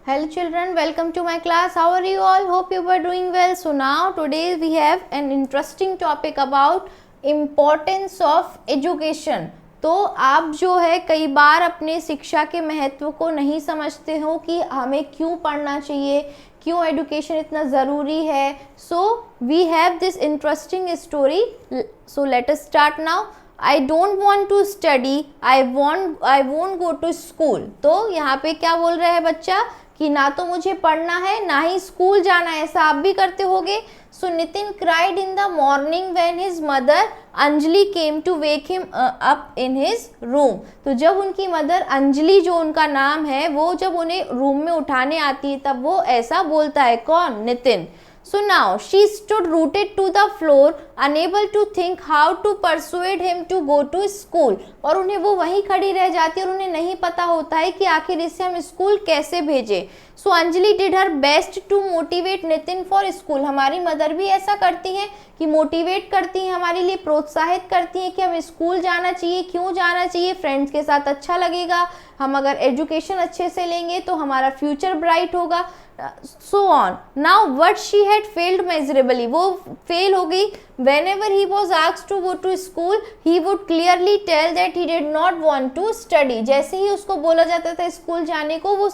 Hello children, welcome to my class. How are you all? Hope you were doing well. So now today we have an interesting topic about importance of education. तो आप जो है कई बार अपने शिक्षा के महत्व को नहीं समझते हो कि हमें क्यों पढ़ना चाहिए, क्यों एजुकेशन इतना ज़रूरी है. So we have this interesting story. So let us start now. I don't want to study, I won't go to school. तो यहाँ पे क्या बोल रहा है बच्चा कि ना तो मुझे पढ़ना है ना ही स्कूल जाना है. ऐसा आप भी करते होगे. सो Nitin cried in the morning when his mother Anjali came to wake him up in his room. तो जब उनकी मदर अंजलि, जो उनका नाम है, वो जब उन्हें रूम में उठाने आती है तब वो ऐसा बोलता है. कौन? Nitin. So now she stood rooted to the floor, unable to think how to persuade him to go to school. और उन्हें वो वहीं खड़ी रह जाती है और उन्हें नहीं पता होता है कि आखिर इसे हम स्कूल कैसे भेजें. So Anjali did her best to motivate Nitin for school. हमारी मदर भी ऐसा करती हैं कि मोटिवेट करती हैं, हमारे लिए प्रोत्साहित करती हैं कि हम स्कूल जाना चाहिए. क्यों जाना चाहिए? फ्रेंड्स के साथ अच्छा लगेगा, हम अगर एजुकेशन अच्छे से लेंगे तो हमारा फ्यूचर ब्राइट होगा. So on. Now what she had failed miserably. वो फेल हो गई. Whenever he was asked to go to school, he would clearly tell that he did not want to study. जैसे ही उसको बोला जाता था स्कूल जाने को, वो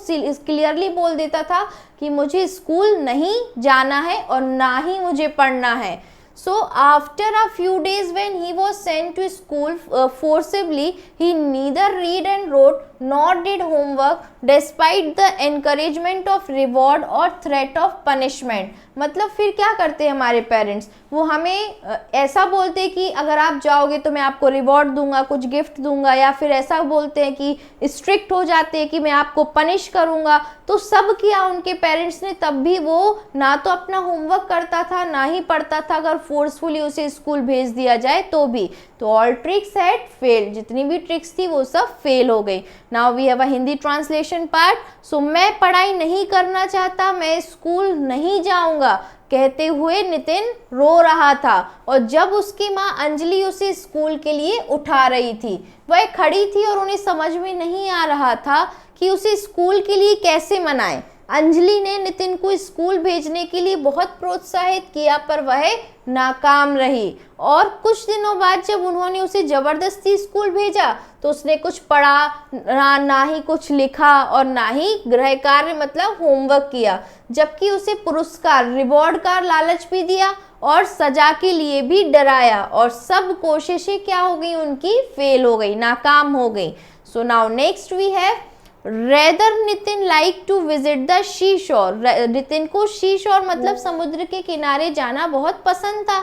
क्लियरली बोल देता था कि मुझे स्कूल नहीं जाना है और ना ही मुझे पढ़ना है. So after a few days when he was sent to school forcibly, he neither read and wrote nor did homework despite the encouragement of reward or threat of punishment. मतलब फिर क्या करते हैं हमारे पेरेंट्स? वो हमें ऐसा बोलते हैं कि अगर आप जाओगे तो मैं आपको रिवॉर्ड दूंगा, कुछ गिफ्ट दूंगा, या फिर ऐसा बोलते हैं कि स्ट्रिक्ट हो जाते हैं कि मैं आपको पनिश करूंगा. तो सब किया उनके पेरेंट्स ने, तब भी वो ना तो अपना होमवर्क करता था ना ही पढ़ता था. अगर फोर्सफुली उसे स्कूल भेज दिया जाए तो भी. तो ऑल ट्रिक्स हैड फेल्ड. जितनी भी ट्रिक्स थी वो सब फेल हो गई. Now we have a Hindi translation part. So मैं पढ़ाई नहीं करना चाहता, मैं स्कूल नहीं जाऊंगा कहते हुए नितिन रो रहा था. और जब उसकी माँ अंजलि उसे स्कूल के लिए उठा रही थी, वह खड़ी थी और उन्हें समझ में नहीं आ रहा था कि उसे स्कूल के लिए कैसे मनाए. अंजलि ने नितिन को स्कूल भेजने के लिए बहुत प्रोत्साहित किया पर वह नाकाम रही. और कुछ दिनों बाद जब उन्होंने उसे जबरदस्ती स्कूल भेजा तो उसने कुछ पढ़ा ना ही कुछ लिखा और ना ही गृह कार्य मतलब होमवर्क किया. जबकि उसे पुरस्कार रिवॉर्ड का लालच भी दिया और सजा के लिए भी डराया. और सब कोशिशें क्या हो गई उनकी? फेल हो गई, नाकाम हो गई. So now next we have Rather Nitin like to visit the sea shore. Nitin को शी शोर मतलब समुद्र के किनारे जाना बहुत पसंद था.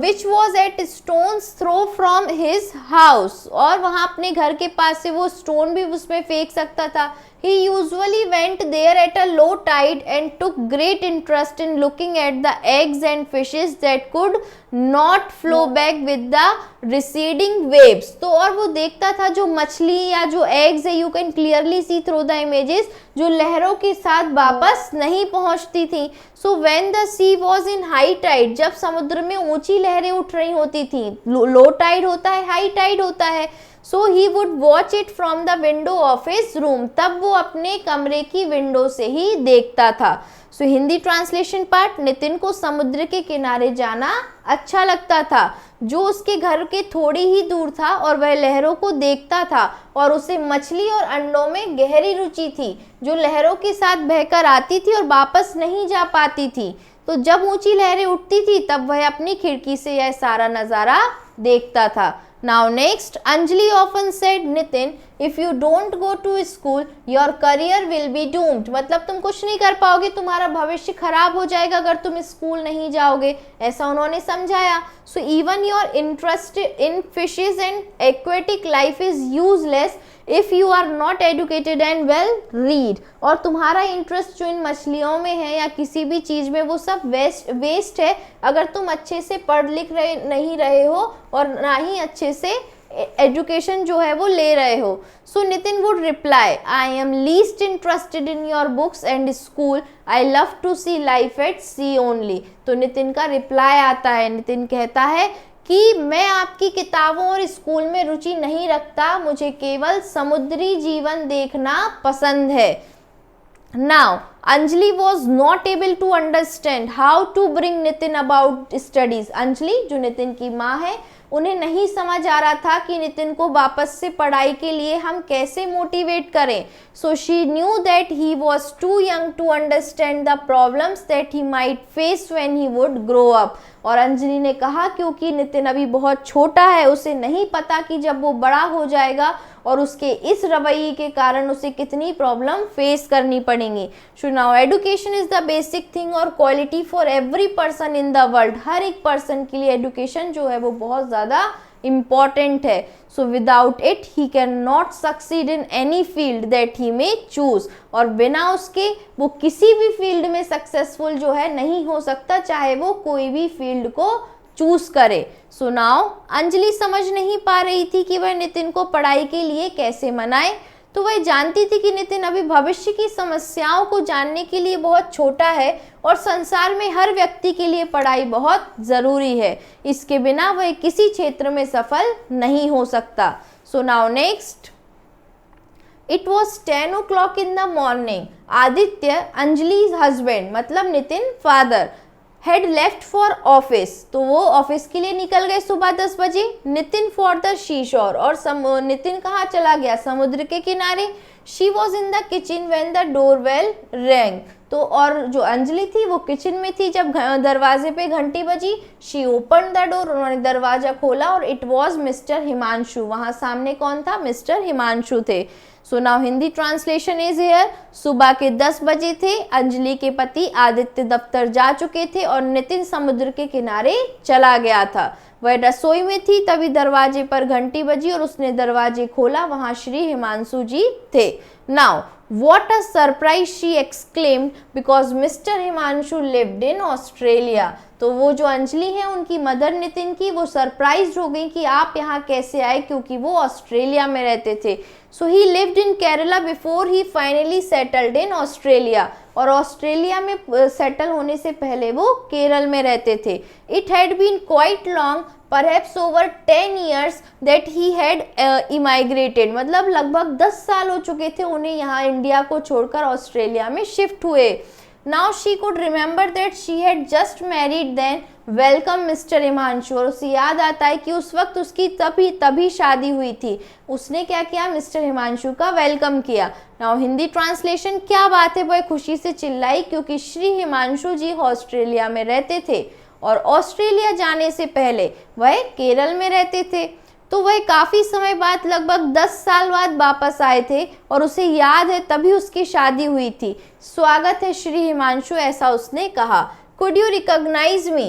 Which was at stones throw from his house. और वहाँ अपने घर के पास से वो स्टोन भी उसमें फेंक सकता था. He usually went there at a low tide and took great interest in looking at the eggs and fishes that could not flow back with the receding waves. तो और वो देखता था जो मछली या जो eggs है, you can clearly see through the images, जो लहरों के साथ वापस नहीं पहुंचती थी. So when the sea was in high tide, जब समुद्र में ऊंची लहरें उठ रही होती थी, low tide होता है, high tide होता है. So he would watch it from the window of his room. तब वो अपने कमरे की विंडो से ही देखता था. सो हिंदी ट्रांसलेशन पार्ट. नितिन को समुद्र के किनारे जाना अच्छा लगता था जो उसके घर के थोड़ी ही दूर था, और वह लहरों को देखता था और उसे मछली और अंडों में गहरी रुचि थी जो लहरों के साथ बहकर आती थी और वापस नहीं जा पाती थी. तो जब ऊंची लहरें उठती थी तब वह अपनी खिड़की से यह सारा नज़ारा देखता था. Now next, Anjali often said Nitin, if you don't go to school, your career will be doomed. मतलब तुम कुछ नहीं कर पाओगे, तुम्हारा भविष्य खराब हो जाएगा अगर तुम स्कूल नहीं जाओगे, ऐसा उन्होंने समझाया. So even your interest in fishes and aquatic life is useless if you are not educated and well read. और तुम्हारा इंटरेस्ट जो इन मछलियों में है या किसी भी चीज़ में, वो सब वेस्ट है अगर तुम अच्छे से पढ़ लिख नहीं रहे हो और ना ही अच्छे से एजुकेशन जो है वो ले रहे हो. So Nitin would reply, I am least interested in your books and school, I love to see life at sea only. तो नितिन का रिप्लाई आता है, नितिन कहता है कि मैं आपकी किताबों और स्कूल में रुचि नहीं रखता, मुझे केवल समुद्री जीवन देखना पसंद है. Now Anjali was not able to understand how to bring Nitin about studies. Anjali जो नितिन की माँ है, उन्हें नहीं समझ आ रहा था कि नितिन को वापस से पढ़ाई के लिए हम कैसे मोटिवेट करें. So she knew that he was too young to understand the problems that he might face when he would grow up. और अंजलि ने कहा क्योंकि नितिन अभी बहुत छोटा है, उसे नहीं पता कि जब वो बड़ा हो जाएगा और उसके इस रवैये के कारण उसे कितनी प्रॉब्लम फेस करनी पड़ेंगी. So now education is the basic thing और quality for every person in the world. हर एक पर्सन के लिए एजुकेशन जो है वो बहुत ज़्यादा इम्पॉर्टेंट है. So without it he can not succeed in any field that he may choose. और बिना उसके वो किसी भी फील्ड में सक्सेसफुल जो है नहीं हो सकता, चाहे वो कोई भी फील्ड को चूज करे. सो नाउ अंजलि समझ नहीं पा रही थी कि वह नितिन को पढ़ाई के लिए कैसे मनाए. तो वह जानती थी कि नितिन अभी भविष्य की समस्याओं को जानने के लिए बहुत छोटा है और संसार में हर व्यक्ति के लिए पढ़ाई बहुत ज़रूरी है. इसके बिना वह किसी क्षेत्र में सफल नहीं हो सकता. सो now next. It was 10 o'clock in the morning. Aditya, Anjali's husband मतलब Nitin father, had left for office. तो वो ऑफिस के लिए निकल गए सुबह 10 बजे. Nitin for the seashore. और नितिन कहाँ चला गया? समुद्र के किनारे. She was in the kitchen when the door bell rang. तो और जो अंजलि थी वो किचन में थी जब दरवाजे पे घंटी बजी. She open the door. उन्होंने दरवाजा खोला और इट वॉज मिस्टर हिमांशु. वहाँ सामने कौन था? मिस्टर हिमांशु थे. So now Hindi translation is here. सुबह के 10 बजे थे. अंजलि के पति आदित्य दफ्तर जा चुके थे और नितिन समुद्र के किनारे चला गया था. वह रसोई में थी तभी दरवाजे पर घंटी बजी और उसने दरवाजे खोला. वहां श्री हिमांशु जी थे. Now what a surprise she exclaimed because Mr. Himanshu lived in Australia. तो वो जो अंजलि है उनकी मदर नितिन की, वो सरप्राइज हो गई कि आप यहाँ कैसे आए, क्योंकि वो ऑस्ट्रेलिया में रहते थे. So he lived in Kerala before he finally settled in Australia. और ऑस्ट्रेलिया में सेटल होने से पहले वो केरल में रहते थे. It had been quite long, perhaps over 10 years that he had immigrated. मतलब लगभग 10 साल हो चुके थे उन्हें यहाँ इंडिया को छोड़कर ऑस्ट्रेलिया में शिफ्ट हुए. Now she could remember that she had just married than welcome mister Himanshu. और उसे याद आता है कि उस वक्त उसकी तभी शादी हुई थी. उसने क्या किया? मिस्टर हिमांशु का वेलकम किया. Now Hindi translation. क्या बात है, वह खुशी से चिल्लाई क्योंकि श्री हिमांशु जी ऑस्ट्रेलिया में रहते थे और ऑस्ट्रेलिया जाने से पहले वह केरल में रहते थे. तो वह काफ़ी समय बाद, लगभग 10 साल बाद वापस आए थे और उसे याद है तभी उसकी शादी हुई थी. स्वागत है श्री हिमांशु, ऐसा उसने कहा. Could you recognize me?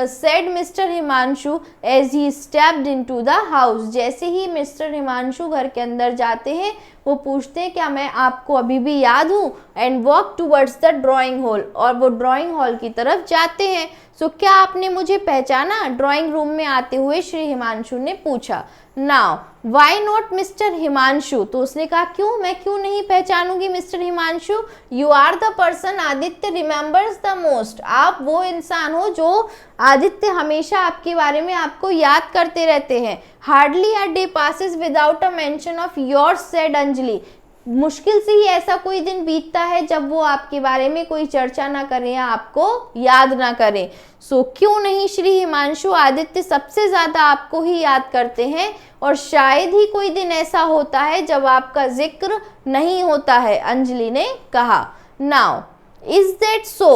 said mister Himanshu as he stepped into the house. जैसे ही मिस्टर हिमांशु घर के अंदर जाते हैं वो पूछते हैं क्या मैं आपको अभी भी याद हूँ. And walk towards the drawing hall. और वो ड्राइंग हॉल की तरफ जाते हैं. सो क्या आपने मुझे पहचाना? ड्राइंग रूम में आते हुए श्री हिमांशु ने पूछा. Now why not mister Himanshu. तो उसने कहा क्यों, मैं क्यों नहीं पहचानूंगी mister Himanshu. You are the person Aditya remembers the most. आप वो इंसान हो जो आदित्य हमेशा आपके बारे में आपको याद करते रहते हैं. Hardly a day passes without a mention of yours said Anjali. मुश्किल से ही ऐसा कोई दिन बीतता है जब वो आपके बारे में कोई चर्चा ना करें या आपको याद ना करें. सो क्यों नहीं श्री हिमांशु, आदित्य सबसे ज़्यादा आपको ही याद करते हैं और शायद ही कोई दिन ऐसा होता है जब आपका जिक्र नहीं होता है, अंजलि ने कहा. Now is that so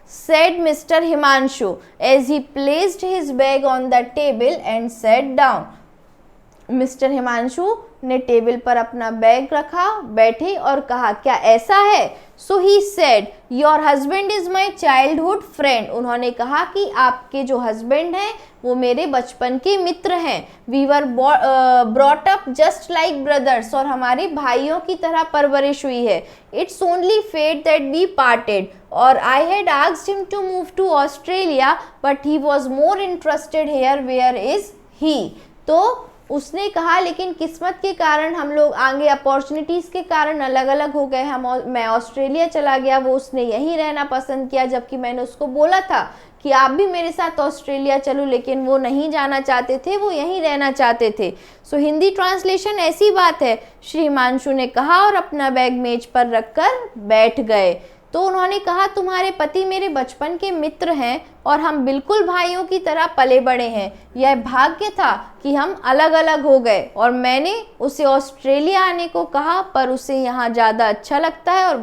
said Mr. Himanshu as he placed his bag on the table and sat down. Mister Himanshu ने टेबल पर अपना बैग रखा, बैठे और कहा क्या ऐसा है. So he said your husband is my childhood friend. उन्होंने कहा कि आपके जो हस्बैंड हैं वो मेरे बचपन के मित्र हैं. We were brought up just like brothers. और हमारे भाइयों की तरह परवरिश हुई है. It's only fate that we parted. और I had asked him to move to Australia but he was more interested here where is he. तो उसने कहा लेकिन किस्मत के कारण हम लोग आगे अपॉर्चुनिटीज़ के कारण अलग अलग हो गए। मैं ऑस्ट्रेलिया चला गया, वो उसने यहीं रहना पसंद किया, जबकि मैंने उसको बोला था कि आप भी मेरे साथ ऑस्ट्रेलिया चलो, लेकिन वो नहीं जाना चाहते थे, वो यहीं रहना चाहते थे। सो हिंदी ट्रांसलेशन ऐसी बात है, श्री हिमांशु ने कहा और अपना बैग मेज पर रखकर बैठ गए। तो उन्होंने कहा तुम्हारे पति मेरे बचपन के मित्र हैं और हम बिल्कुल भाइयों की तरह पले बड़े हैं। यह भाग्य था कि हम अलग अलग हो गए और मैंने उसे ऑस्ट्रेलिया आने को कहा, पर उसे यहाँ ज़्यादा अच्छा लगता है। और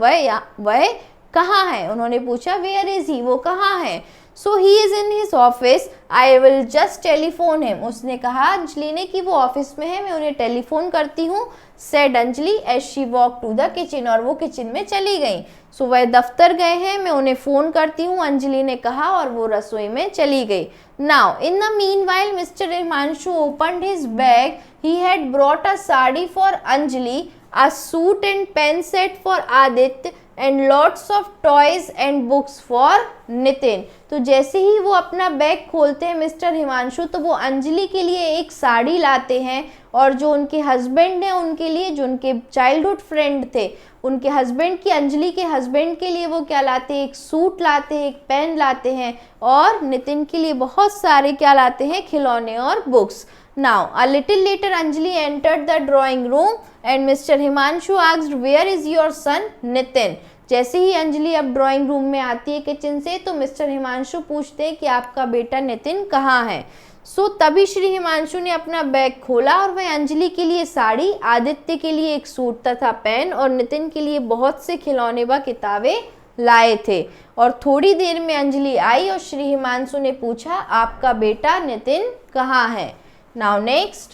वह कहाँ है, उन्होंने पूछा, वेयर इज़ ही, वो कहाँ है। So he is in his office, I will just telephone him. उसने कहा अंजलि ने कि वो ऑफिस में है, मैं उन्हें टेलीफोन करती हूँ, said Anjali as she walk to the kitchen. और वो किचन में चली गई। सो वह दफ्तर गए हैं, मैं उन्हें फ़ोन करती हूँ, अंजलि ने कहा, और वो रसोई में चली गई। Now in the mean while mister Himanshu opened his bag, he had brought a sari for Anjali, a suit and pen set for Aditya and lots of toys and books for Nitin. तो जैसे ही वो अपना बैग खोलते हैं मिस्टर हिमांशु, तो वो अंजलि के लिए एक साड़ी लाते हैं, और जो उनके हस्बैंड हैं उनके लिए, जो उनके चाइल्डहुड फ्रेंड थे, उनके हस्बैंड की, अंजलि के हस्बैंड के लिए वो क्या लाते हैं, एक सूट लाते हैं, एक पेन लाते हैं, और नितिन के लिए बहुत सारे क्या लाते हैं, खिलौने और books. Now, a little later, Anjali entered the drawing room and Mr. Himanshu asked, "Where is your son, Nitin?" जैसे ही अंजलि अब ड्राइंग रूम में आती है किचन से, तो मिस्टर हिमांशु पूछते हैं कि आपका बेटा नितिन कहाँ है। सो तभी श्री हिमांशु ने अपना बैग खोला और वह अंजलि के लिए साड़ी, आदित्य के लिए एक सूट तथा पेन और नितिन के लिए बहुत से खिलौने व किताबें लाए थे। और थोड़ी देर में अंजलि आई और श्री हिमांशु ने पूछा आपका बेटा नितिन कहाँ है। Now next,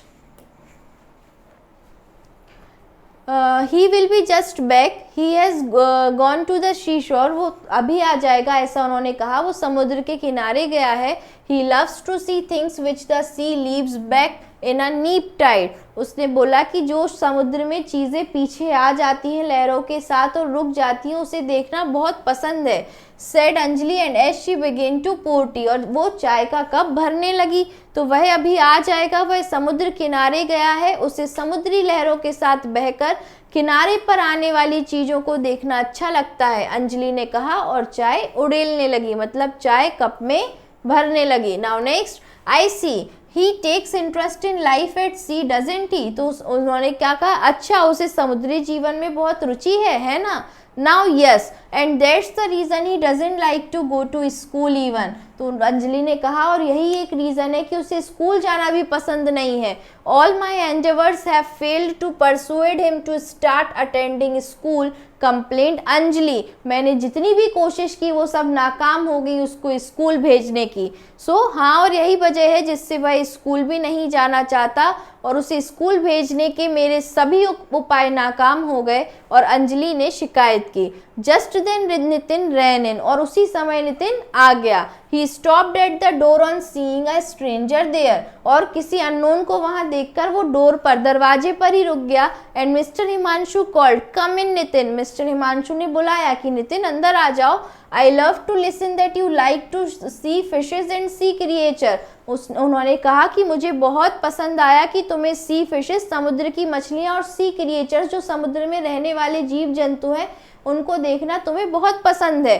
he will be just back. He has gone to the seashore. वो अभी आ जाएगा, ऐसा उन्होंने कहा। वो समुद्र के किनारे गया है। He loves to see things which the sea leaves back in a neap tide. उसने बोला कि जो समुद्र में चीज़ें पीछे आ जाती हैं लहरों के साथ और रुक जाती हैं, उसे देखना बहुत पसंद है। Said Anjali and as she began to pour tea. और वो चाय का कप भरने लगी। तो वह अभी आ जाएगा, वह समुद्र किनारे गया है, उसे समुद्री लहरों के साथ बहकर किनारे पर आने वाली चीज़ों को देखना अच्छा लगता है, अंजलि ने कहा और चाय उड़ेलने लगी, मतलब चाय कप में भरने लगी। Now next, I see he takes interest in life at sea doesn't he. तो उन्होंने क्या कहा, अच्छा उसे समुद्री जीवन में बहुत रुचि है ना। Now yes, and that's the reason he doesn't like to go to school even. तो अंजलि ने कहा और यही एक रीज़न है कि उसे स्कूल जाना भी पसंद नहीं है। All my endeavours have failed to persuade him to start attending school, complained Anjali. मैंने जितनी भी कोशिश की वो सब नाकाम हो गई उसको स्कूल भेजने की। हाँ, और यही वजह है जिससे वह स्कूल भी नहीं जाना चाहता और उसे स्कूल भेजने के मेरे सभी उपाय नाकाम हो गए। और अंजलि ने शिकायत की। Just then Nitin ran in. और उसी समय नितिन आ गया। He stopped at the door on seeing a stranger there. और किसी अननोन को वहां देखकर वो डोर पर, दरवाजे पर ही रुक गया। And mister Himanshu called, come in Nitin. Mister Himanshu ने बुलाया कि नितिन अंदर आ जाओ। I love to listen that you like to see fishes and sea creature. उन्होंने कहा कि मुझे बहुत पसंद आया कि तुम्हें सी फिशेज, समुद्र की मछलियाँ, और सी क्रिएचर्स, जो समुद्र में रहने वाले जीव जंतु हैं, उनको देखना तुम्हें बहुत पसंद है।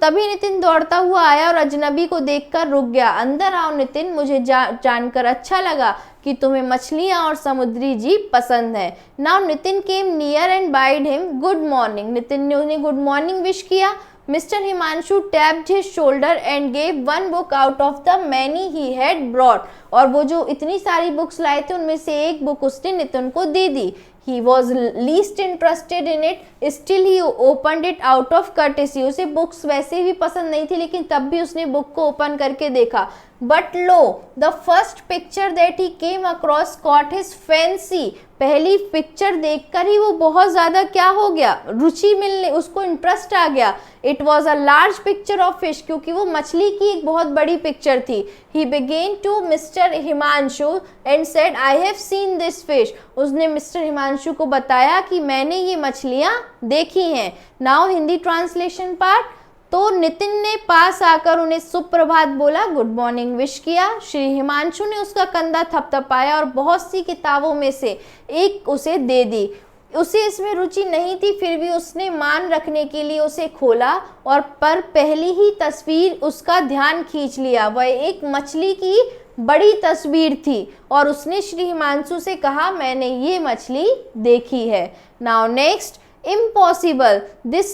तभी नितिन दौड़ता हुआ आया और अजनबी को देखकर रुक गया। अंदर आओ नितिन, मुझे जानकर अच्छा लगा कि तुम्हें मछलियाँ और समुद्री जीव पसंद है। Now Nitin came near and wide him good morning. Nitin ने उन्हें गुड मॉर्निंग विश किया। Mr. Himanshu tapped his shoulder and gave one book out of the many he had brought. और वो जो इतनी सारी बुक्स लाए थे उनमें से एक बुक उसने नितिन को दे दी। He was least interested in it, still he opened it out of courtesy. उसे बुक्स वैसे भी पसंद नहीं थी, लेकिन तब भी उसने बुक को ओपन करके देखा। But lo, the first picture that he came across caught his fancy. पहली पिक्चर देखकर ही वो बहुत ज़्यादा क्या हो गया, रुचि मिलने, उसको इंटरेस्ट आ गया। It was a large picture of fish, क्योंकि वो मछली की एक बहुत बड़ी पिक्चर थी। He began to mister Himanshu and said, I have seen this fish. उसने मिस्टर हिमांशु को बताया कि मैंने ये मछलियाँ देखी हैं। Now Hindi translation part. तो नितिन ने पास आकर उन्हें सुप्रभात बोला, गुड मॉर्निंग विश किया। श्री हिमांशु ने उसका कंधा थपथपाया और बहुत सी किताबों में से एक उसे दे दी। उसे इसमें रुचि नहीं थी, फिर भी उसने मान रखने के लिए उसे खोला और पर पहली ही तस्वीर उसका ध्यान खींच लिया। वह एक मछली की बड़ी तस्वीर थी और उसने श्री हिमांशु से कहा, मैंने ये मछली देखी है। Now next, impossible. This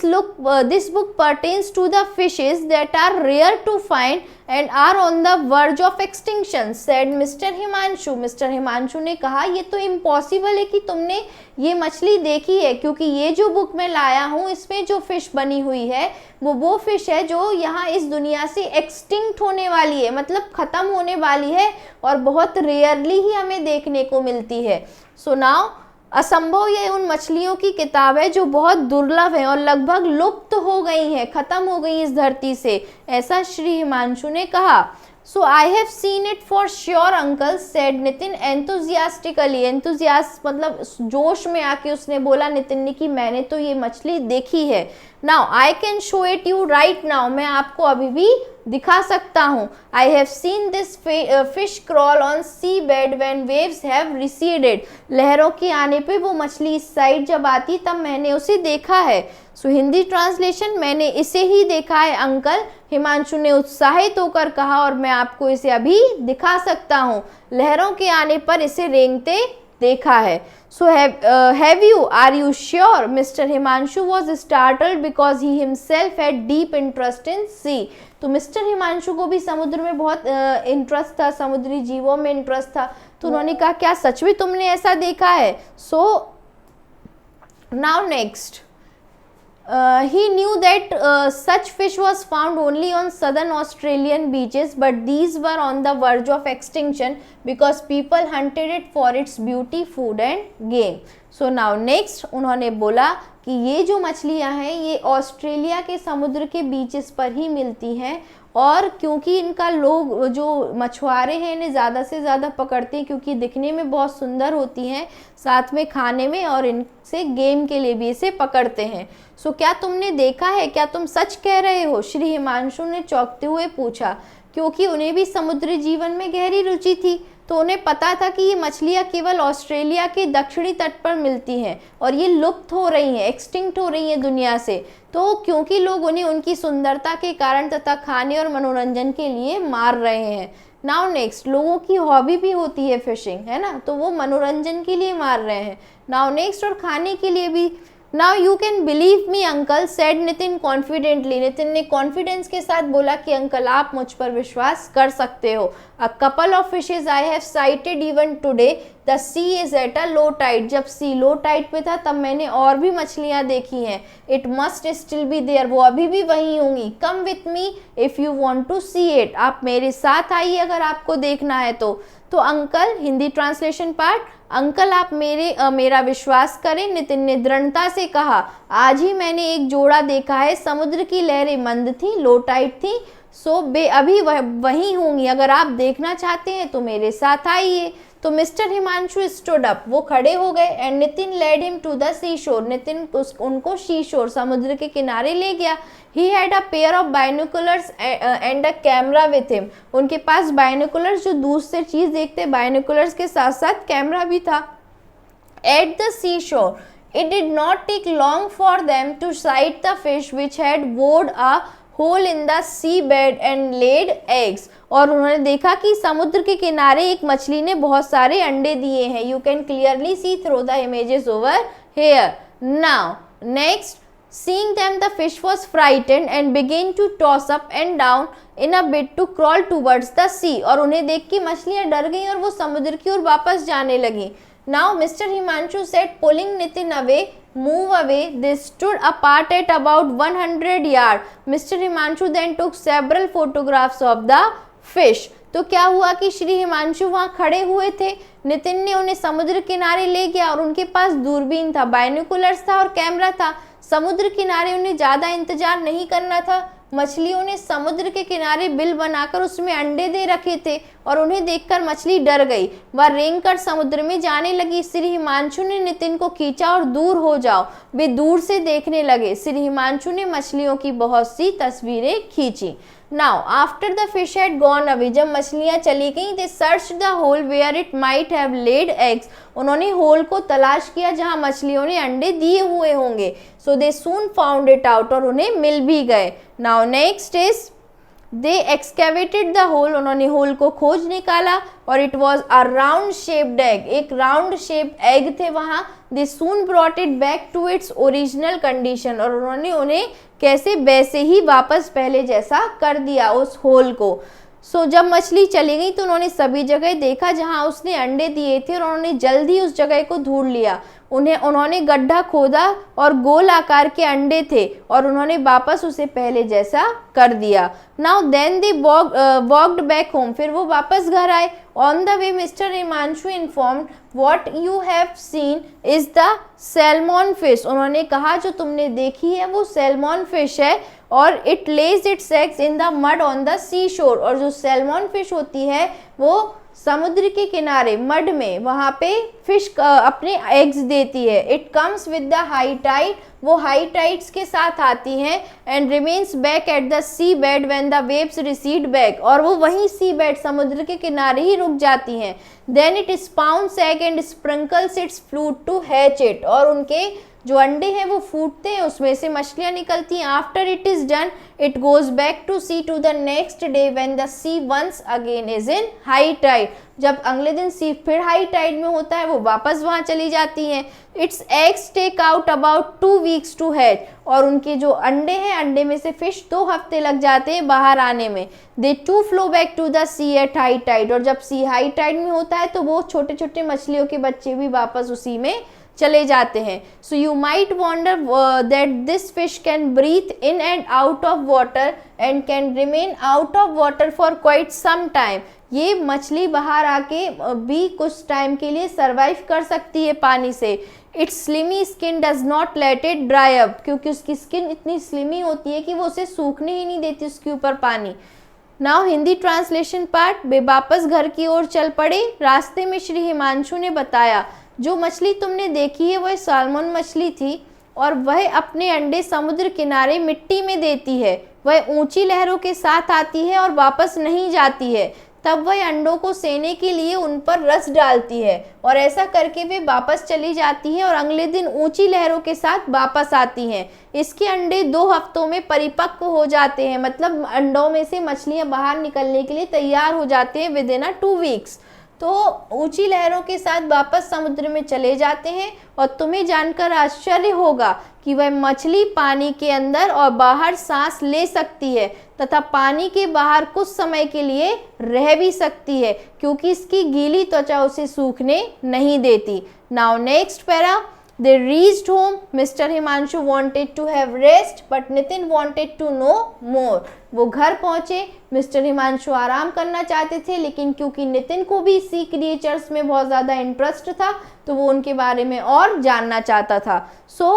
book pertains to the fishes that are rare to find and are on the verge of extinction, said Mr. Himanshu. Mister Himanshu ने कहा, ये तो इम्पॉसिबल है कि तुमने ये मछली देखी है, क्योंकि ये जो बुक मैं लाया हूँ इसमें जो फिश बनी हुई है वो फिश है जो यहाँ इस दुनिया से एक्सटिंक्ट होने वाली है, मतलब ख़त्म होने वाली है और बहुत रेयरली ही हमें देखने को मिलती है। सो नाउ, असंभव ये उन मछलियों की किताब है जो बहुत दुर्लभ है और लगभग लुप्त हो गई हैं, खत्म हो गई इस धरती से, ऐसा श्री हिमांशु ने कहा। So I have seen it for sure uncle, said Nitin enthusiastically. Enthusiast मतलब जोश में आके उसने बोला नितिन ने कि मैंने तो ये मछली देखी है। Now I can show it you right now, मैं आपको अभी भी दिखा सकता हूँ। I have seen this fish crawl on sea bed when waves have receded. लहरों के आने पे वो मछली इस साइड जब आती तब मैंने उसे देखा है। सो हिंदी ट्रांसलेशन, मैंने इसे ही देखा है अंकल, हिमांशु ने उत्साहित होकर कहा, और मैं आपको इसे अभी दिखा सकता हूँ। लहरों के आने पर इसे रेंगते देखा है। So have you, are you sure? Mister Himanshu was startled because he himself had deep interest in sea. तो मिस्टर हिमांशु को भी समुद्र में बहुत इंटरेस्ट था, समुद्री जीवों में इंटरेस्ट था। तो उन्होंने कहा, क्या सच में तुमने ऐसा देखा है? सो now next, he knew that such fish was found only on southern Australian beaches, but these were on the verge of extinction because people hunted it for its beauty, food and game. So now next, उन्होंने बोला कि ये जो मछलियाँ हैं ये Australia के समुद्र के बीचेस पर ही मिलती हैं, और क्योंकि इनका लोग जो मछुआरे हैं इन्हें ज़्यादा से ज़्यादा पकड़ते हैं क्योंकि दिखने में बहुत सुंदर होती हैं, साथ में खाने में, और इनसे गेम के लिए भी इसे पकड़ते हैं। सो क्या तुमने देखा है? क्या तुम सच कह रहे हो? श्री हिमांशु ने चौंकते हुए पूछा, क्योंकि उन्हें भी समुद्री जीवन में गहरी रुचि थी। तो उन्हें पता था कि ये मछलियाँ केवल ऑस्ट्रेलिया के दक्षिणी तट पर मिलती हैं और ये लुप्त हो रही हैं, एक्सटिंक्ट हो रही हैं दुनिया से। तो क्योंकि लोग उन्हें उनकी सुंदरता के कारण तथा खाने और मनोरंजन के लिए मार रहे हैं। नाउ नेक्स्ट, लोगों की हॉबी भी होती है फिशिंग, है ना, तो वो मनोरंजन के लिए मार रहे हैं। नाउ नेक्स्ट, और खाने के लिए भी। Now you can believe me uncle, said Nitin confidently. Nitin ने कॉन्फिडेंस के साथ बोला कि अंकल आप मुझ पर विश्वास कर सकते हो। A couple of fishes I have sighted even today, the sea is at a low tide. जब सी लो टाइड पे था तब मैंने और भी मछलियाँ देखी हैं। It must still be there, वो अभी भी वहीं होंगी। Come with me if you want to see it, आप मेरे साथ आइए अगर आपको देखना है तो। तो uncle, Hindi translation part, uncle आप मेरा विश्वास करें, नितिन ने दृढ़ता से कहा। आज ही मैंने एक जोड़ा देखा है, समुद्र की लहरें मंद थी, लो टाइड थी, सो अभी वहीं होंगी। अगर आप देखना चाहते हैं तो मेरे साथ आइए। तो मिस्टर हिमांशु स्टूड अप, वो खड़े हो गए, and Nitin led him to the sea shore. Nitin उनको सी शोर, समुद्र के किनारे ले गया। He had a pair of binoculars and a camera with him. उनके पास बाइनोकुलर्स, जो दूर से चीज़ देखते, बाइनोकुलर्स के साथ साथ कैमरा भी था। एट द सी शोर it did not take long for them to sight the fish which had bored a hole in the sea bed and laid eggs। और उन्होंने देखा कि समुद्र के किनारे एक मछली ने बहुत सारे अंडे दिए हैं। You can clearly see through the images over here. Now next, seeing them the fish was frightened and began to toss up and down in a bid to crawl towards the sea। और उन्हें देख के मछलियाँ डर गईं और वो समुद्र की ओर वापस जाने लगीं। Now Mr. Himanshu said, pulling Nitin away, move away. They stood apart at about 100 yards. Mr. Himanshu then took several photographs of the fish। तो क्या हुआ कि श्री हिमांशु वहाँ खड़े हुए थे, नितिन ने उन्हें समुद्र किनारे ले गया और उनके पास दूरबीन था, बाइनोकुलर्स था और कैमरा था। समुद्र किनारे उन्हें ज़्यादा इंतजार नहीं करना था। मछलियों ने समुद्र के किनारे बिल बनाकर उसमें अंडे दे रखे थे और उन्हें देखकर मछली डर गई। वह रेंगकर समुद्र में जाने लगी। श्री हिमांशु ने नितिन को खींचा और दूर हो जाओ। वे दूर से देखने लगे। श्री हिमांशु ने मछलियों की बहुत सी तस्वीरें खींची। Now, after the fish had gone away, जब मछलियाँ चली गईं, they searched the hole where it might have laid eggs. उन्होंने होल को तलाश किया जहाँ मछलियों ने अंडे दिए हुए होंगे। So they soon found it out, और उन्हें मिल भी गए। Now next is they excavated the hole. उन्होंने होल को खोज निकाला और it was a round shaped egg. एक राउंड शेप एग थे वहाँ। They soon brought it back to its original condition. और उन्होंने उन्हें कैसे वैसे ही वापस पहले जैसा कर दिया उस होल को। सो जब मछली चली गई तो उन्होंने सभी जगह देखा जहां उसने अंडे दिए थे और उन्होंने जल्दी उस जगह को ढूंढ लिया। उन्होंने गड्ढा खोदा और गोल आकार के अंडे थे और उन्होंने वापस उसे पहले जैसा कर दिया। Now then they walked back home. फिर वो वापस घर आए। On the way mister Himanshu informed what you have seen is the salmon fish. उन्होंने कहा जो तुमने देखी है वो सैल्मन फिश है और it lays its eggs in the mud on the sea shore. और जो सैल्मन फिश होती है वो समुद्र के किनारे मड में वहाँ पे फिश अपने एग्स देती है। It comes with the high tide. वो हाई टाइड्स के साथ आती हैं। And remains back at the sea bed when the waves recede back. और वो वहीं सी बेड समुद्र के किनारे ही रुक जाती हैं। Then it spawns egg and sprinkles its flute to hatch it. और उनके जो अंडे हैं वो फूटते हैं, उसमें से मछलियाँ निकलती हैं। After it is done it goes back to sea to the next day when the sea once again is in high tide. जब अगले दिन सी फिर हाई टाइड में होता है वो वापस वहाँ चली जाती हैं। Its eggs take out about 2 weeks to hatch. और उनके जो अंडे हैं अंडे में से फिश 2 हफ्ते लग जाते हैं बाहर आने में। They too flow back to the sea at high tide. और जब सी हाई टाइड में होता है तो वो छोटे छोटे मछलियों के बच्चे भी वापस उसी में चले जाते हैं। So you might wonder that this fish can breathe in and out of water and can remain out of water for quite some time. ये मछली बाहर आके भी कुछ टाइम के लिए सर्वाइव कर सकती है पानी से। It's slimy skin does not let it dry up. क्योंकि उसकी स्किन इतनी स्लिमी होती है कि वो उसे सूखने ही नहीं देती उसके ऊपर पानी। Now Hindi translation part. वे वापस घर की ओर चल पड़े। रास्ते में श्री हिमांशु ने बताया जो मछली तुमने देखी है वह साल्मन मछली थी और वह अपने अंडे समुद्र किनारे मिट्टी में देती है। वह ऊंची लहरों के साथ आती है और वापस नहीं जाती है। तब वह अंडों को सेने के लिए उन पर रस डालती है और ऐसा करके वे वापस चली जाती हैं और अगले दिन ऊंची लहरों के साथ वापस आती हैं। इसके अंडे 2 हफ्तों में परिपक्व हो जाते हैं। मतलब अंडों में से मछलियां बाहर निकलने के लिए तैयार हो जाते हैं विद इन 2 weeks। तो ऊंची लहरों के साथ वापस समुद्र में चले जाते हैं। और तुम्हें जानकर आश्चर्य होगा कि वह मछली पानी के अंदर और बाहर सांस ले सकती है तथा पानी के बाहर कुछ समय के लिए रह भी सकती है क्योंकि इसकी गीली त्वचा उसे सूखने नहीं देती। Now next para. They reached home. Mr. Himanshu wanted to have rest, but Nitin wanted to know more. वो घर पहुंचे। मिस्टर हिमांशु आराम करना चाहते थे लेकिन क्योंकि नितिन को भी सी क्रिएचर्स में बहुत ज़्यादा इंटरेस्ट था तो वो उनके बारे में और जानना चाहता था। So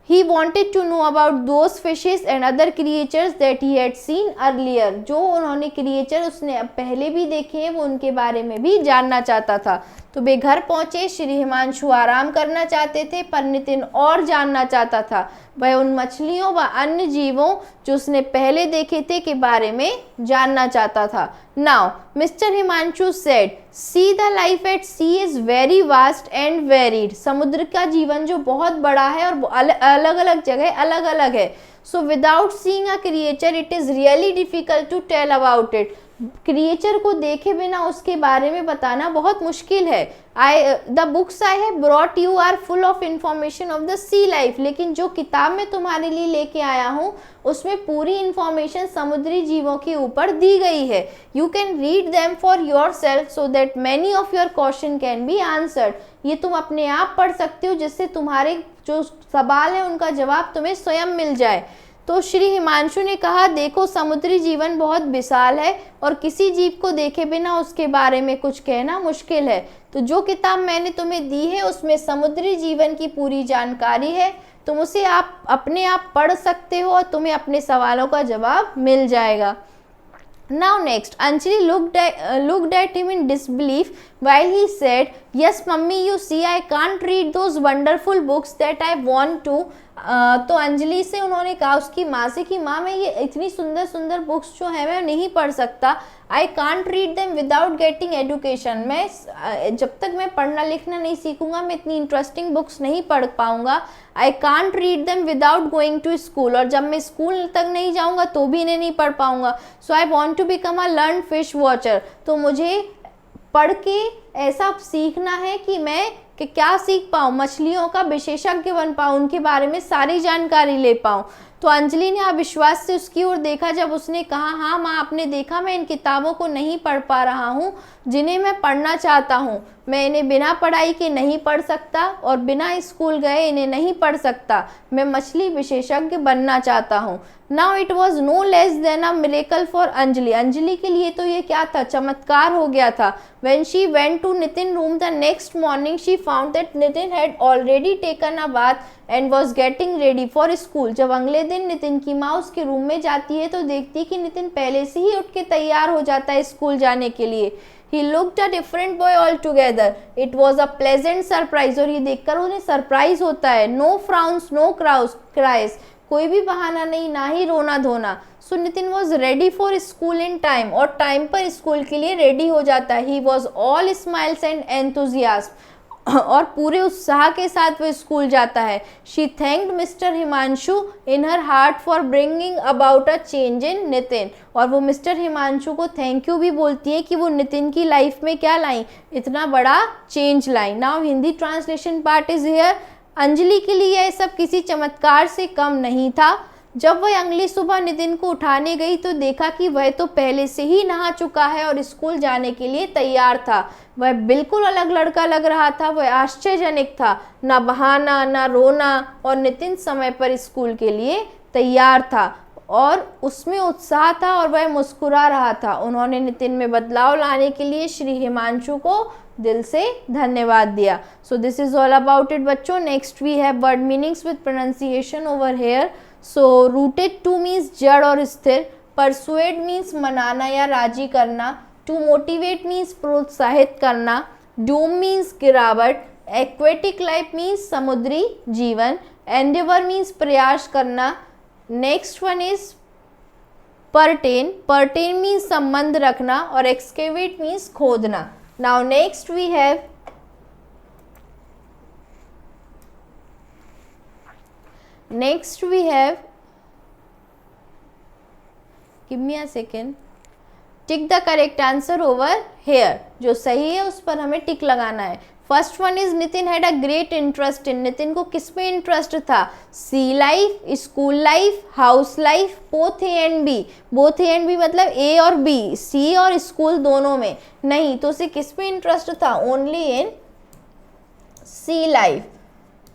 he wanted to know about those fishes and other creatures that he had seen earlier. जो उन्होंने क्रिएचर उसने पहले भी देखे हैं वो उनके बारे में भी जानना चाहता था। तो वे घर पहुंचे। श्री हिमांशु आराम करना चाहते थे पर नितिन और जानना चाहता था। वह उन मछलियों व अन्य जीवों जो उसने पहले देखे थे के बारे में जानना चाहता था। Now mister Himanshu said see the life at sea is very vast and varied. समुद्र का जीवन जो बहुत बड़ा है और अलग अलग जगह अलग अलग है। So without seeing a creature it is really difficult to tell about it. Creature को देखे बिना उसके बारे में बताना बहुत मुश्किल है। The books I have brought you are full of information of the sea life. लेकिन जो किताब मैं तुम्हारे लिए लेके आया हूँ उसमें पूरी इंफॉर्मेशन समुद्री जीवों के ऊपर दी गई है। You can read them for your self so that many of your question can be answered. ये तुम अपने आप पढ़ सकते हो जिससे तुम्हारे जो सवाल है उनका जवाब तुम्हें स्वयं मिल जाए। तो श्री हिमांशु ने कहा देखो समुद्री जीवन बहुत विशाल है और किसी जीव को देखे बिना उसके बारे में कुछ कहना मुश्किल है। तो जो किताब मैंने तुम्हें दी है उसमें समुद्री जीवन की पूरी जानकारी है। तुम उसे आप अपने आप पढ़ सकते हो और तुम्हें अपने सवालों का जवाब मिल जाएगा। Now next, Anjali looked at him in disbelief while he said, "Yes, mummy, you see, I can't read those wonderful books that I want to." तो अंजलि से उन्होंने कहा, उसकी माँ से, कि माँ मैं ये इतनी सुंदर सुंदर बुक्स जो है मैं नहीं पढ़ सकता। आई can't read them without getting education, मैं जब तक मैं पढ़ना लिखना नहीं सीखूंगा मैं इतनी इंटरेस्टिंग बुक्स नहीं पढ़ पाऊंगा। I can't read them without going to school, और जब मैं स्कूल तक नहीं जाऊंगा तो भी इन्हें नहीं पढ़ पाऊंगा। So I want to become a learn fish watcher, तो मुझे पढ़ के ऐसा सीखना है कि मैं कि क्या सीख पाऊँ, मछलियों का विशेषज्ञ बन पाऊँ, उनके बारे में सारी जानकारी ले पाऊँ। तो अंजलि ने अविश्वास से उसकी ओर देखा जब उसने कहा, हाँ माँ, आपने देखा मैं इन किताबों को नहीं पढ़ पा रहा हूँ जिन्हें मैं पढ़ना चाहता हूँ। मैं इन्हें बिना पढ़ाई के नहीं पढ़ सकता और बिना स्कूल गए इन्हें नहीं पढ़ सकता। मैं मछली विशेषज्ञ बनना चाहता हूँ। Now it was no less than a miracle for Anjali, Anjali के लिए तो ये क्या था, चमत्कार हो गया था। When she went to Nitin room the next morning, she found that Nitin had already taken a bath and was getting ready for school. जब अगले दिन नितिन की माँ उसके रूम में जाती है तो देखती है कि नितिन पहले से ही उठ के तैयार हो जाता है स्कूल जाने के लिए। He looked a different boy altogether. It was a pleasant surprise, और ये देखकर उन्हें सरप्राइज होता है। No frowns, no cries, कोई भी बहाना नहीं, ना ही रोना धोना। So Nitin was ready for school in time, और टाइम पर स्कूल के लिए रेडी हो जाता है। He was all smiles and enthusiasm, और पूरे उत्साह के साथ वो स्कूल जाता है। She thanked mister Himanshu in her heart for bringing about a change in Nitin, और वो मिस्टर हिमांशु को थैंक यू भी बोलती है कि वो नितिन की लाइफ में क्या लाई, इतना बड़ा change lie. Now Hindi translation part is here. Anjali के लिए यह सब किसी चमत्कार से कम नहीं था। जब वह अगली सुबह नितिन को उठाने गई तो देखा कि वह तो पहले से ही नहा चुका है और स्कूल जाने के लिए तैयार था। वह बिल्कुल अलग लड़का लग रहा था, वह आश्चर्यजनक था, ना बहाना ना रोना, और नितिन समय पर स्कूल के लिए तैयार था और उसमें उत्साह था और वह मुस्कुरा रहा था। उन्होंने नितिन में बदलाव लाने के लिए श्री हिमांशु को दिल से धन्यवाद दिया। So this is all about it बच्चों। Next we have word meanings with pronunciation over here. So rooted to means जड़ और स्थिर, परसुएड मीन्स मनाना या राजी करना, टू मोटिवेट मीन्स प्रोत्साहित करना, डूम मीन्स गिरावट, एक्वेटिक लाइफ मीन्स समुद्री जीवन, एंडेवर मीन्स प्रयास करना। Next one is pertain, pertain means संबंध रखना, और एक्सकेवेट मीन्स खोदना। Now next we have give me a second, tick the correct answer over here, जो सही है उस पर हमें टिक लगाना है। First one is Nitin had a great interest in, Nitin को किस में इंटरेस्ट था, sea life, school life, house life, both A and B. Both A and B मतलब ए और बी, सी और स्कूल दोनों में नहीं, तो उसे किस में इंटरेस्ट था, only in sea life.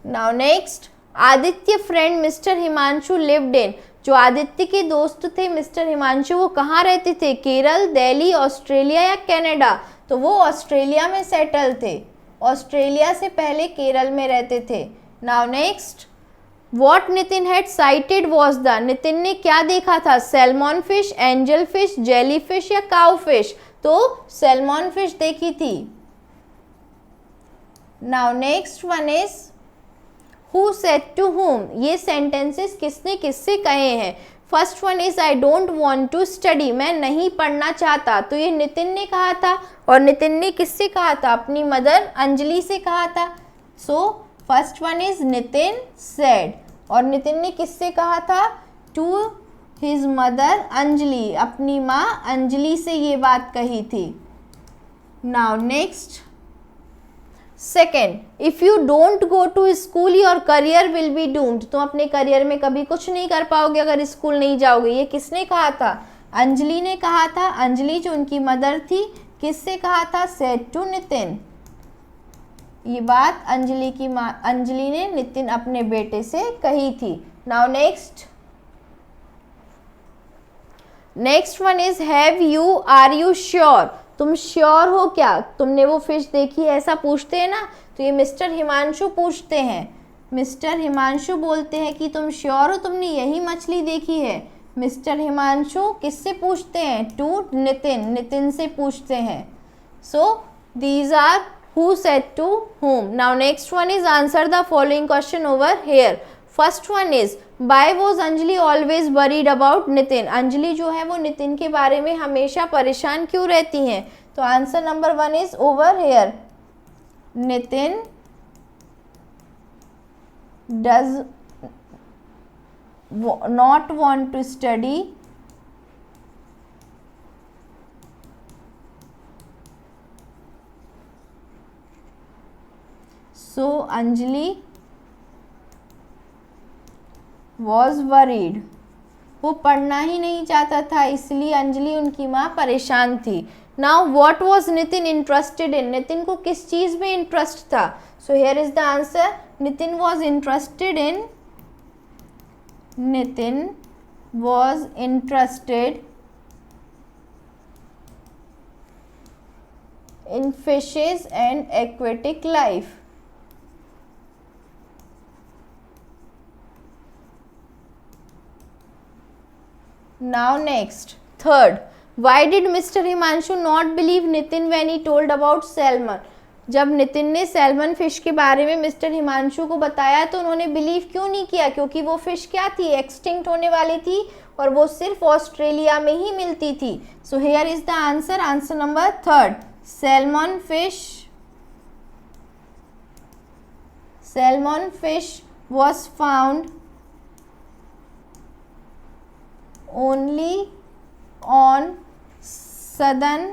Now next, Aditya friend mister Himanshu lived in, जो आदित्य के दोस्त थे मिस्टर हिमांशु वो कहाँ रहते थे, केरल, दिल्ली, ऑस्ट्रेलिया या कनाडा। तो वो ऑस्ट्रेलिया में सेटल थे, ऑस्ट्रेलिया से पहले केरल में रहते थे। Now next, what Nitin had sighted was the, Nitin ने क्या देखा था, salmon fish, angel fish, jelly fish या काउ फिश। तो सैल्मन फिश देखी थी। Now next one is who said to whom, ये सेंटेंसेस किसने किससे कहे हैं। First one is I don't want to study, मैं नहीं पढ़ना चाहता, तो ये नितिन ने कहा था, और नितिन ने किससे कहा था, अपनी मदर अंजलि से कहा था। So first one is Nitin said, और नितिन ने किससे कहा था, टू हिज मदर अंजलि, अपनी माँ अंजलि से ये बात कही थी। Now next, second, if you don't go to school your career will be doomed, तुम अपने करियर में कभी कुछ नहीं कर पाओगे अगर स्कूल नहीं जाओगे। ये किसने कहा था, अंजलि ने कहा था। अंजलि जो उनकी मदर थी, किससे कहा था, सेड टू नितिन। ये बात अंजलि की माँ, अंजलि ने नितिन अपने बेटे से कही थी। Now next one is have you, are you sure, तुम श्योर हो क्या, तुमने वो फिश देखी है, ऐसा पूछते हैं ना, तो ये मिस्टर हिमांशु पूछते हैं। मिस्टर हिमांशु बोलते हैं कि तुम श्योर हो, तुमने यही मछली देखी है। मिस्टर हिमांशु किससे पूछते हैं? टू नितिन, नितिन से पूछते हैं. सो these are who said to whom. Now next one is answer the following question over here. First one is why was Anjali always worried about Nitin? Anjali जो है वो नितिन के बारे में हमेशा परेशान क्यों रहती हैं? तो answer number 1 is over here. Nitin does not want to study so Anjali was worried. वो पढ़ना ही नहीं चाहता था इसलिए अंजलि उनकी माँ परेशान थी. Now what was Nitin interested in? Nitin को किस चीज में इंटरेस्ट था? So here is the answer. Nitin was interested in fishes and aquatic life. Now next, third, why did Mr. Himanshu not believe Nitin when he told about salmon? जब नितिन ने salmon fish के बारे में मिस्टर हिमांशु को बताया तो उन्होंने बिलीव क्यों नहीं किया? क्योंकि वो फिश क्या थी? एक्सटिंक्ट होने वाली थी और वो सिर्फ ऑस्ट्रेलिया में ही मिलती थी. So here is the answer. Answer number 3. Salmon fish was found only on southern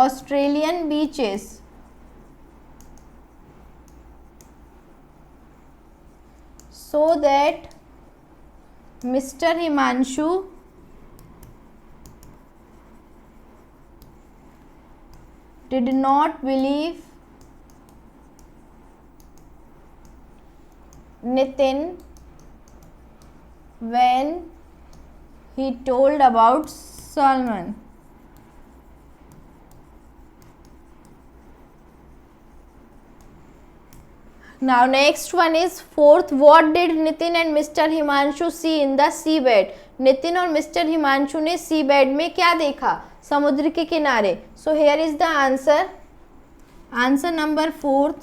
Australian beaches. So that Mr. Himanshu did not believe Nitin when he told about salmon. Now next one is fourth. What did Nitin and Mr. Himanshu see in the seabed? Nitin और mister Himanshu ने seabed में क्या देखा? समुद्र के किनारे. So here is the answer. Answer number 4.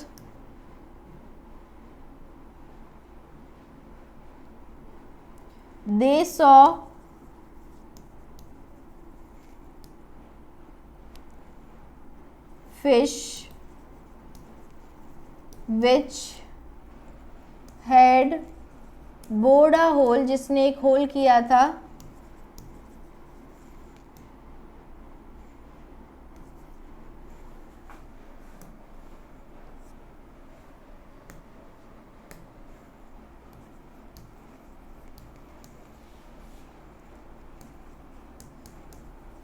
They saw fish which had bored a hole, जिसने एक होल किया था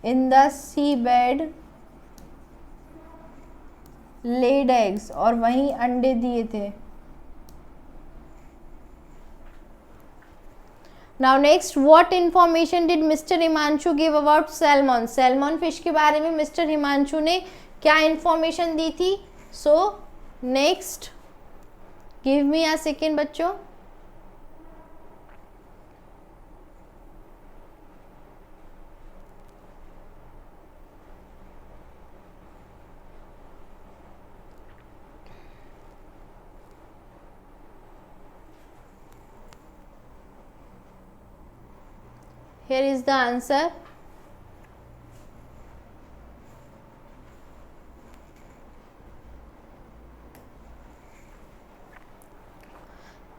in the seabed laid eggs, और वहीं अंडे दिए थे. Now next, what information did Mr. Himanshu give about salmon? Salmon fish के बारे में मिस्टर हिमांशु ने क्या इन्फॉर्मेशन दी थी? So next, give me a second बच्चों. Here is the answer.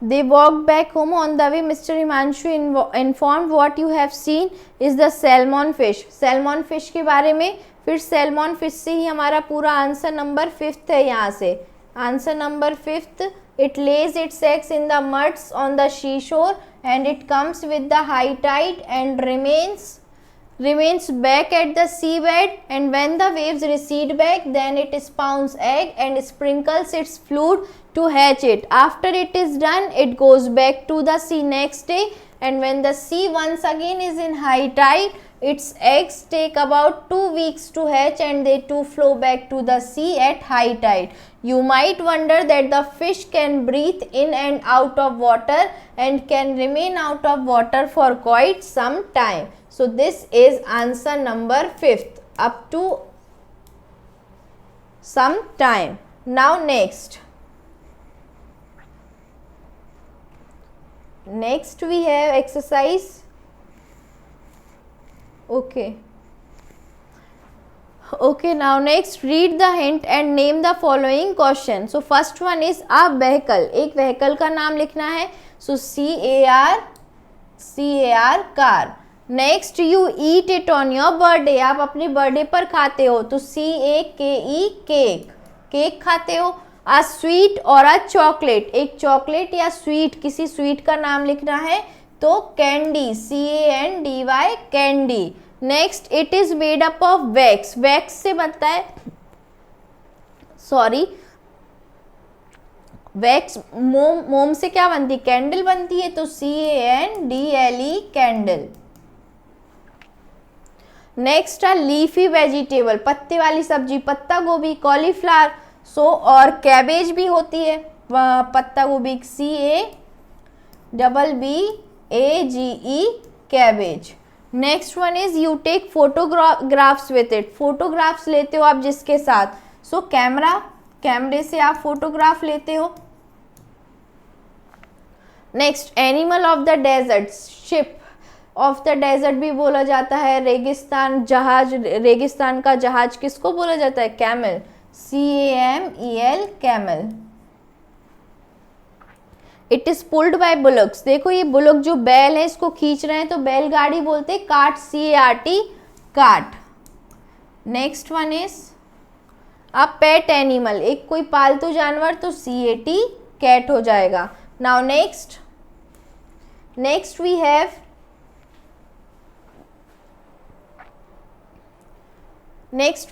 They walked back home. On the way, Mr. Himanshu informed what you have seen is the salmon fish. Salmon fish के बारे में, फिर salmon fish से ही हमारा पूरा answer number 5 है. यहाँ से answer number 5. It lays its eggs in the muds on the seashore and it comes with the high tide and remains back at the seabed, and when the waves recede back, then it spawns egg and sprinkles its fluid to hatch it. After it is done, it goes back to the sea next day, and when the sea once again is in high tide, Its eggs take about 2 weeks to hatch and they too flow back to the sea at high tide. You might wonder that the fish can breathe in and out of water and can remain out of water for quite some time. So this is answer number 5th, up to some time. Now next we have exercise. Okay, now next read the hint and name the following question. So first one is a vehicle. एक vehicle का नाम लिखना है. So CAR car. Next you eat it on your birthday. आप अपने birthday पर खाते हो तो CAKE केक खाते हो. A sweet और a chocolate. एक चॉकलेट या स्वीट, किसी स्वीट का नाम लिखना है तो candy CANDY candy. Next it is made up of wax. Wax से बनता है, सॉरी वैक्स मोम से क्या बनती है, कैंडल बनती है तो CANDLE कैंडल. नेक्स्ट है लीफी वेजिटेबल, पत्ते वाली सब्जी, पत्ता गोभी, कॉलीफ्लावर. सो और कैबेज भी होती है, पत्ता गोभी CABBAGE cabbage. Next one is you take photographs with it. Photographs लेते हो आप जिसके साथ. सो कैमरे से आप फोटोग्राफ लेते हो. Next animal of the desert, ship of the desert भी बोला जाता है. रेगिस्तान जहाज, रेगिस्तान का जहाज किसको बोला जाता है, camel CAMEL camel. It is pulled bye bullocks. देखो ये बुलक जो बैल है इसको खींच रहे हैं तो बैलगाड़ी बोलते हैं. Cart CART cart. Next one is a pet animal, एक कोई पालतू जानवर तो CAT कैट हो जाएगा. Now next we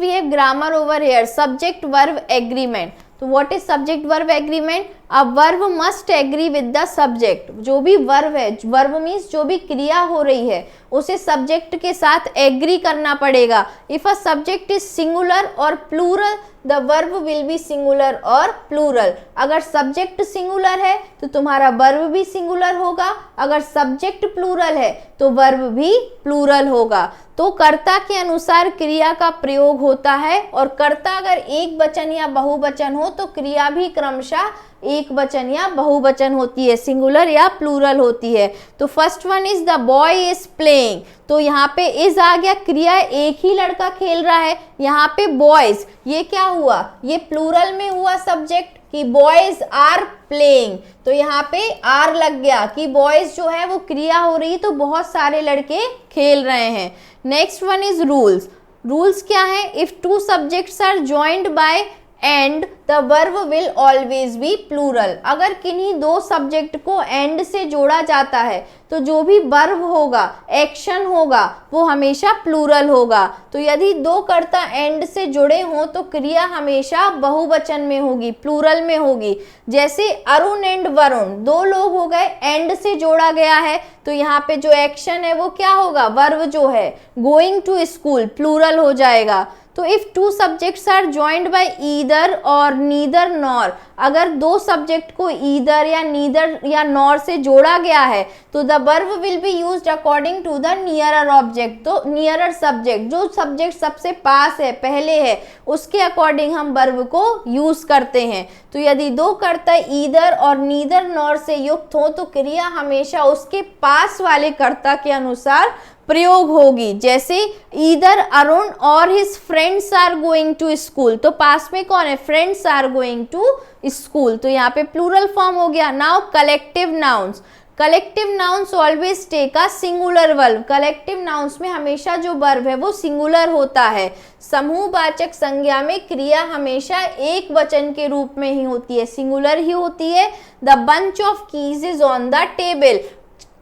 have grammar over here. Subject verb agreement. तो what is subject verb agreement? A verb must agree with the subject. जो भी वर्ब है, वर्ब मीन्स जो भी क्रिया हो रही है उसे सब्जेक्ट के साथ एग्री करना पड़ेगा. If a subject is singular और plural the verb will be singular और प्लूरल. अगर सब्जेक्ट सिंगुलर है तो तुम्हारा वर्ब भी सिंगुलर होगा. अगर सब्जेक्ट प्लूरल है तो वर्ब भी प्लूरल होगा. तो कर्ता के अनुसार क्रिया का प्रयोग होता है और कर्ता अगर एक वचन या बहुवचन हो तो क्रिया भी क्रमशः एक वचन या बहुवचन होती है, सिंगुलर या प्लूरल होती है. तो first one is the boy is playing. तो यहाँ पे इज आ गया, क्रिया एक ही लड़का खेल रहा है. यहाँ पे बॉयज, ये क्या हुआ, ये प्लूरल में हुआ सब्जेक्ट कि बॉयज आर प्लेइंग. तो यहाँ पे आर लग गया कि बॉयज जो है वो क्रिया हो रही है तो बहुत सारे लड़के खेल रहे हैं. Next one is rules. Rules क्या है? If two subjects are joined by and the verb will always be plural. अगर किन्हीं दो सब्जेक्ट को एंड से जोड़ा जाता है तो जो भी वर्ब होगा, एक्शन होगा, वो हमेशा प्लूरल होगा. तो यदि दो कर्ता एंड से जुड़े हों तो क्रिया हमेशा बहुवचन में होगी, प्लूरल में होगी. जैसे अरुण एंड वरुण, दो लोग हो गए, एंड से जोड़ा गया है तो यहाँ पे जो एक्शन है वो क्या होगा, वर्ब जो है गोइंग टू स्कूल, प्लूरल हो जाएगा. तो if two subjects are joined by either or neither nor, अगर दो सब्जेक्ट को ईदर या नीदर या नॉर से जोड़ा गया है तो the verb will be used according to the nearer object. तो नियरर सब्जेक्ट, जो सब्जेक्ट सबसे पास है, पहले है, उसके अकॉर्डिंग हम वर्ब को यूज करते हैं. तो यदि दो कर्ता ईदर और नीदर नॉर से युक्त हो तो क्रिया हमेशा उसके पास वाले कर्ता के अनुसार प्रयोग होगी. जैसे either Arun or his friends are going to school, तो पास में कौन है, friends are going to school, तो यहाँ पे प्लूरल फॉर्म हो गया. Now collective nouns. Collective nouns always take a singular verb. Collective nouns में हमेशा जो वर्ब है वो सिंगुलर होता है. समूहवाचक संज्ञा में क्रिया हमेशा एक वचन के रूप में ही होती है, सिंगुलर ही होती है. The bunch of keys is on the table.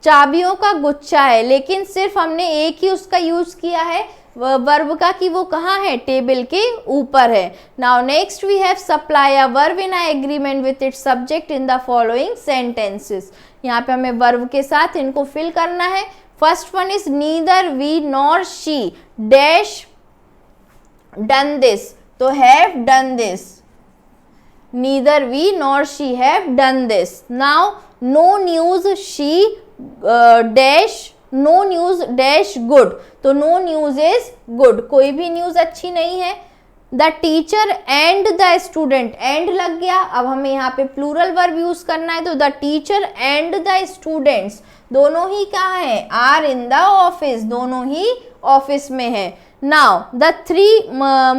चाबियों का गुच्छा है, लेकिन सिर्फ हमने एक ही उसका यूज किया है वर्ब का कि वो कहाँ है, टेबल के ऊपर है. Now next we have supply a verb in a agreement with its subject in the following sentences. यहाँ पे हमें वर्ब के साथ इनको फिल करना है. First one is neither we nor she dash done this, तो have done this, neither we nor she have done this. Now no news she dash no news dash good, तो no news is good, कोई भी news अच्छी नहीं है. The teacher and the student, and लग गया, अब हमें यहाँ पे प्लूरल वर्ब यूज करना है, तो the teacher and the students दोनों ही कहाँ है, are in the office, दोनों ही ऑफिस में है. Now the three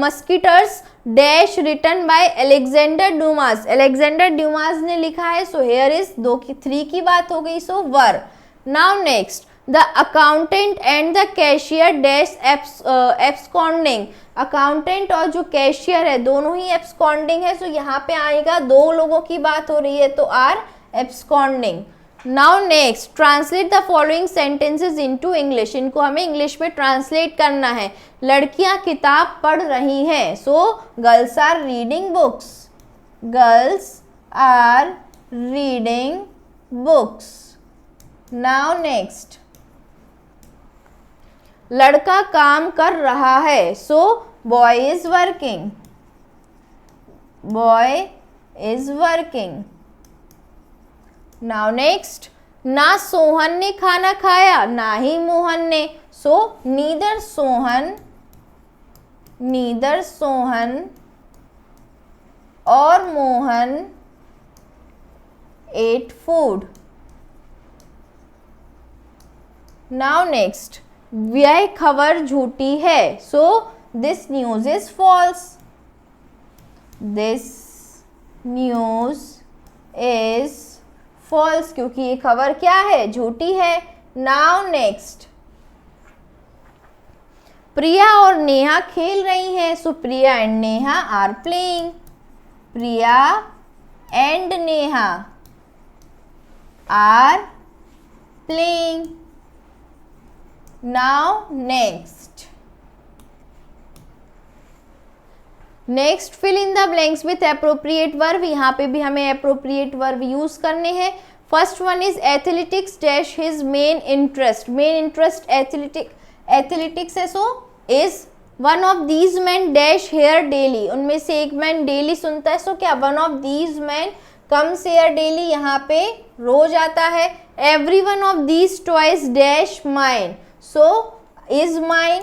musketeers dash written by Alexander Dumas, Alexander Dumas ने लिखा है, सो हेयर इज 2 की 3 की बात हो गई, so were. Now next the accountant and the cashier dash absconding, accountant और जो कैशियर है दोनों ही एब्सकॉन्डिंग है, सो यहाँ पे आएगा 2 लोगों की बात हो रही है, तो are absconding. Now next translate the following sentences into English, इनको हमें इंग्लिश में ट्रांसलेट करना है. लड़कियां किताब पढ़ रही हैं, so girls are reading books, girls are reading books. Now next लड़का काम कर रहा है, so boy is working, boy is working. Now next ना सोहन ने खाना खाया ना ही मोहन ने, सो neither Sohan or Mohan ate food. Now next यह खबर झूठी है, so this news is false, this news is false, क्योंकि ये खबर क्या है, झूठी है. नाउ नेक्स्ट प्रिया और नेहा खेल रही हैं, so Priya and Neha are playing, Priya and Neha are playing. Now next fill in the blanks with appropriate verb, यहाँ पे भी हमें एप्रोप्रिएट वर्ब यूज करने हैं. First one is athletics dash his main interest, main interest athletics है, so is one of these man dash here daily, उनमें से एक मैन डेली सुनता है, सो क्या one of these man comes here daily, यहाँ पे रोज आता है. Every one of these toys dash mine, so is mine,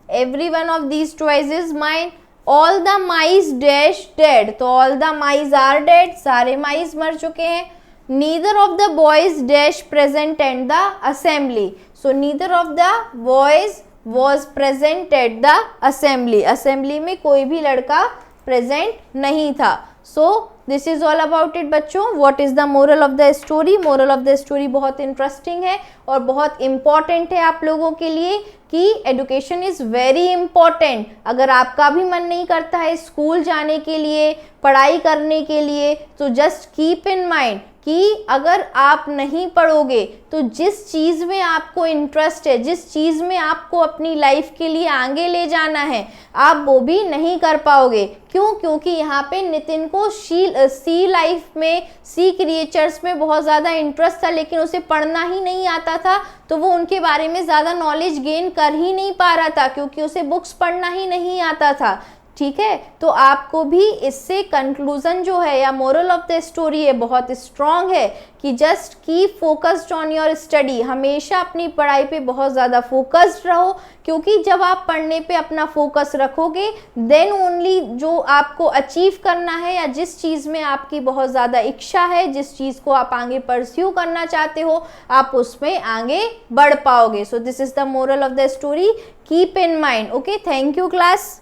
every one of these toys is mine. All the mice dash dead, तो all the mice are dead, सारे mice मर चुके हैं. Neither of the boys dash present at the assembly, so neither of the boys was present at the assembly, assembly में कोई भी लड़का present नहीं था. So this is all about it बच्चों. What is the moral of the story, moral of the story बहुत interesting है और बहुत इंपॉर्टेंट है आप लोगों के लिए कि एजुकेशन इज़ वेरी इंपॉर्टेंट. अगर आपका भी मन नहीं करता है स्कूल जाने के लिए, पढ़ाई करने के लिए, तो जस्ट कीप इन माइंड कि अगर आप नहीं पढ़ोगे तो जिस चीज़ में आपको इंटरेस्ट है, जिस चीज़ में आपको अपनी लाइफ के लिए आगे ले जाना है, आप वो भी नहीं कर पाओगे. क्यों? क्योंकि यहाँ पे नितिन को सी लाइफ में, सी क्रिएचर्स में बहुत ज़्यादा इंटरेस्ट था, लेकिन उसे पढ़ना ही नहीं आता था, तो वो उनके बारे में ज़्यादा नॉलेज गेन कर ही नहीं पा रहा था, क्योंकि उसे बुक्स पढ़ना ही नहीं आता था. ठीक है, तो आपको भी इससे कंक्लूजन जो है या मोरल ऑफ द स्टोरी है बहुत स्ट्रॉन्ग है कि just keep focused on your study. हमेशा अपनी पढ़ाई पे बहुत ज़्यादा फोकस्ड रहो, क्योंकि जब आप पढ़ने पे अपना फोकस रखोगे देन ओनली जो आपको अचीव करना है या जिस चीज़ में आपकी बहुत ज़्यादा इच्छा है, जिस चीज़ को आप आगे परस्यू करना चाहते हो, आप उसमें आगे बढ़ पाओगे. So this is the moral of the story. Keep in mind. Okay, thank you class.